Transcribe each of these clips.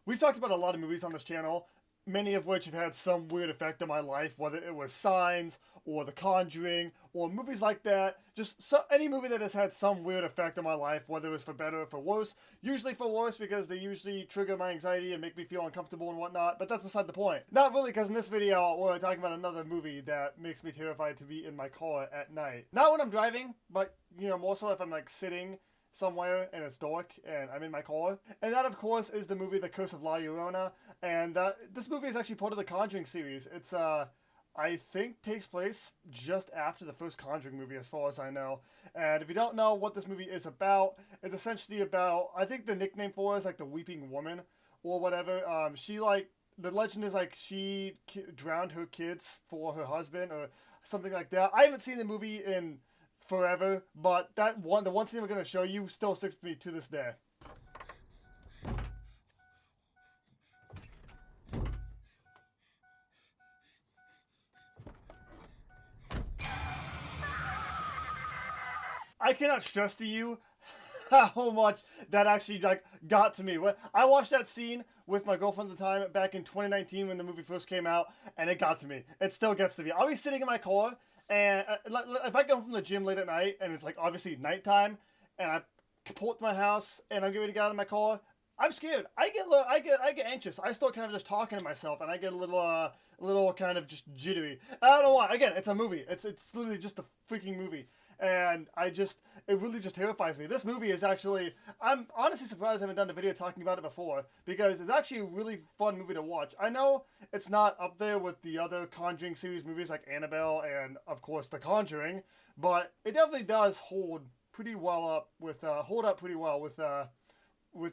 We've talked about a lot of movies on this channel, many of which have had some weird effect on my life, whether it was Signs or The Conjuring or movies like that. Just any movie that has had some weird effect on my life, whether it was for better or for worse. Usually for worse because they usually trigger my anxiety and make me feel uncomfortable and whatnot, but that's beside the point. Not really, because in this video we're talking about another movie that makes me terrified to be in my car at night. Not when I'm driving, but more so if I'm like sitting somewhere and it's dark and I'm in my car. And that, of course, is the movie The Curse of La Llorona. And this movie is actually part of the Conjuring series. It's, I think, takes place just after the first Conjuring movie, as far as I know. And if you don't know what this movie is about, it's essentially about, I think the nickname for it is like the Weeping Woman or whatever. The legend is like she drowned her kids for her husband or something like that. I haven't seen the movie in forever, but the one scene we're going to show you still sticks with me to this day. I cannot stress to you how much that actually got to me. I watched that scene with my girlfriend at the time back in 2019 when the movie first came out, and it got to me. It still gets to me. I'll be sitting in my car, and if I come from the gym late at night and it's like obviously nighttime, and I pull up to my house and I'm getting ready to get out of my car, I'm scared. I get anxious. I start kind of just talking to myself, and I get a little kind of just jittery. I don't know why. Again, it's a movie. It's literally just a freaking movie. And it really just terrifies me. This movie is actually, I'm honestly surprised I haven't done a video talking about it before, because it's actually a really fun movie to watch. I know it's not up there with the other Conjuring series movies like Annabelle and, of course, The Conjuring, but it definitely does hold up pretty well with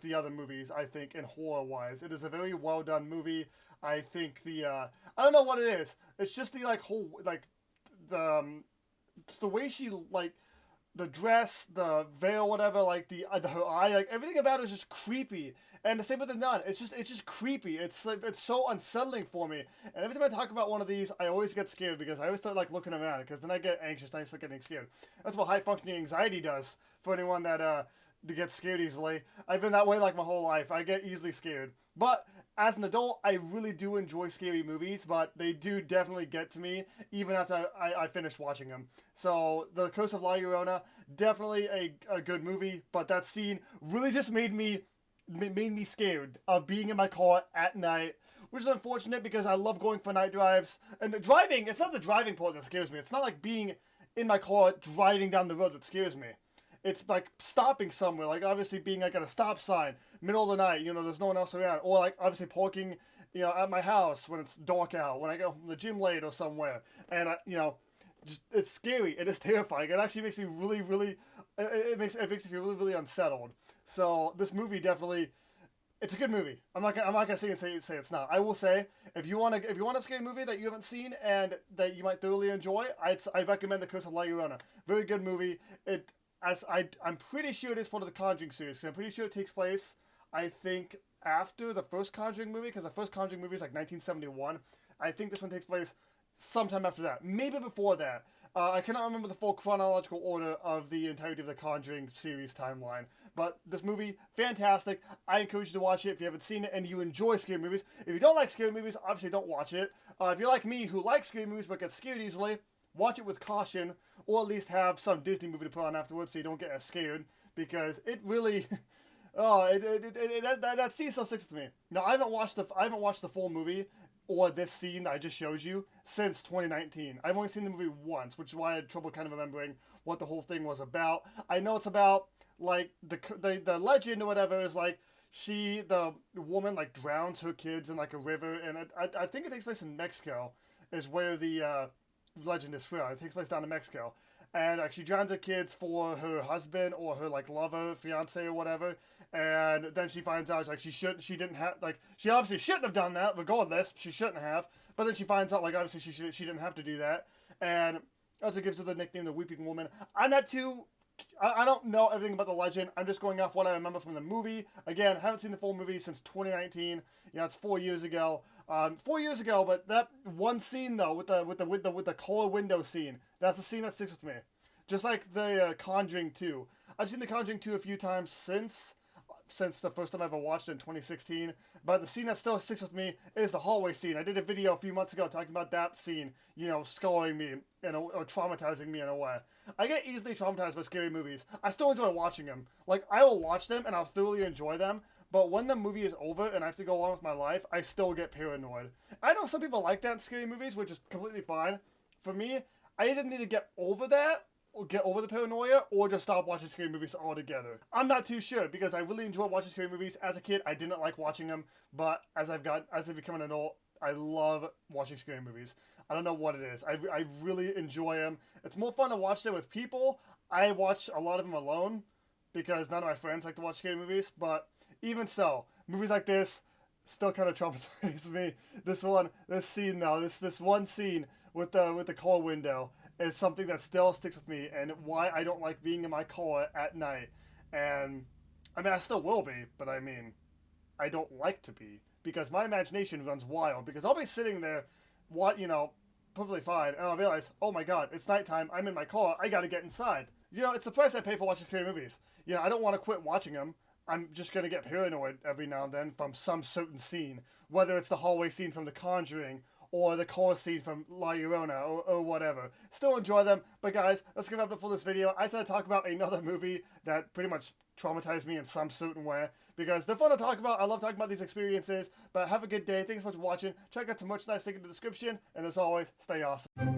the other movies, I think, in horror-wise. It is a very well-done movie. I think I don't know what it is. It's just the, it's the way she, the dress, the veil, whatever, her eye, everything about it is just creepy. And the same with the nun. It's just creepy. It's so unsettling for me. And every time I talk about one of these, I always get scared because I always start looking around, because then I get anxious and I start getting scared. That's what high functioning anxiety does for anyone that gets scared easily. I've been that way my whole life. I get easily scared. But as an adult, I really do enjoy scary movies, but they do definitely get to me even after I finish watching them. So, The Curse of La Llorona, definitely a good movie, but that scene really just made me scared of being in my car at night, which is unfortunate because I love going for night drives. And the driving, it's not the driving part that scares me. It's not like being in my car driving down the road that scares me. It's like stopping somewhere, obviously being at a stop sign, middle of the night, there's no one else around. Or obviously parking, at my house when it's dark out, when I go from the gym late or somewhere. And, it's scary. It is terrifying. It actually makes me really, it makes me feel really unsettled. So this movie definitely, it's a good movie. I'm not gonna say it's not. I will say, if you want a scary movie that you haven't seen and that you might thoroughly enjoy, I recommend The Curse of La Llorona. Very good movie. I'm pretty sure it is part of the Conjuring series. I'm pretty sure it takes place, I think, after the first Conjuring movie, because the first Conjuring movie is 1971. I think this one takes place sometime after that. Maybe before that. I cannot remember the full chronological order of the entirety of the Conjuring series timeline. But this movie, fantastic. I encourage you to watch it if you haven't seen it and you enjoy scary movies. If you don't like scary movies, obviously don't watch it. If you're like me, who likes scary movies but gets scared easily, watch it with caution, or at least have some Disney movie to put on afterwards so you don't get as scared, because it really, that scene still sticks with me. Now, I haven't watched the full movie or this scene that I just showed you since 2019. I've only seen the movie once, which is why I had trouble kind of remembering what the whole thing was about. I know it's about the legend or whatever is the woman drowns her kids in a river, and I think it takes place in Mexico, is where the legend is from. It takes place down in Mexico, and she drowns her kids for her husband or her lover, fiance or whatever, and then she finds out she obviously shouldn't have done that. Regardless, she shouldn't have. But then she finds out obviously she didn't have to do that, and that's what gives her the nickname the Weeping Woman. I don't know everything about the legend. I'm just going off what I remember from the movie. Again, haven't seen the full movie since 2019. It's 4 years ago. 4 years ago, but that one scene though, with the car window scene, that's the scene that sticks with me. Just like the Conjuring 2. I've seen the Conjuring 2 a few times since, since the first time I ever watched it in 2016. But the scene that still sticks with me is the hallway scene. I did a video a few months ago talking about that scene, you know, scarring me or traumatizing me in a way. I get easily traumatized by scary movies. I still enjoy watching them. Like, I will watch them and I'll thoroughly enjoy them. But when the movie is over and I have to go on with my life, I still get paranoid. I know some people like that in scary movies, which is completely fine. For me, I either need to get over that, or get over the paranoia, or just stop watching scary movies altogether. I'm not too sure, because I really enjoy watching scary movies. As a kid, I didn't like watching them, but as I've become an adult, I love watching scary movies. I don't know what it is. I really enjoy them. It's more fun to watch them with people. I watch a lot of them alone, because none of my friends like to watch scary movies, but even so, movies like this still kind of traumatize me. This scene though, this one scene with the car window is something that still sticks with me, and why I don't like being in my car at night. And I mean, I still will be, but I mean, I don't like to be, because my imagination runs wild. Because I'll be sitting there, perfectly fine, and I'll realize, oh my god, it's nighttime. I'm in my car. I got to get inside. You know, it's the price I pay for watching scary movies. You know, I don't want to quit watching them. I'm just going to get paranoid every now and then from some certain scene, whether it's the hallway scene from The Conjuring or the car scene from La Llorona or whatever. Still enjoy them, but guys, let's get up for this video. I said to talk about another movie that pretty much traumatized me in some certain way, because they're fun to talk about. I love talking about these experiences, but have a good day. Thanks so much for watching. Check out some merchandise link in the description, and as always, stay awesome.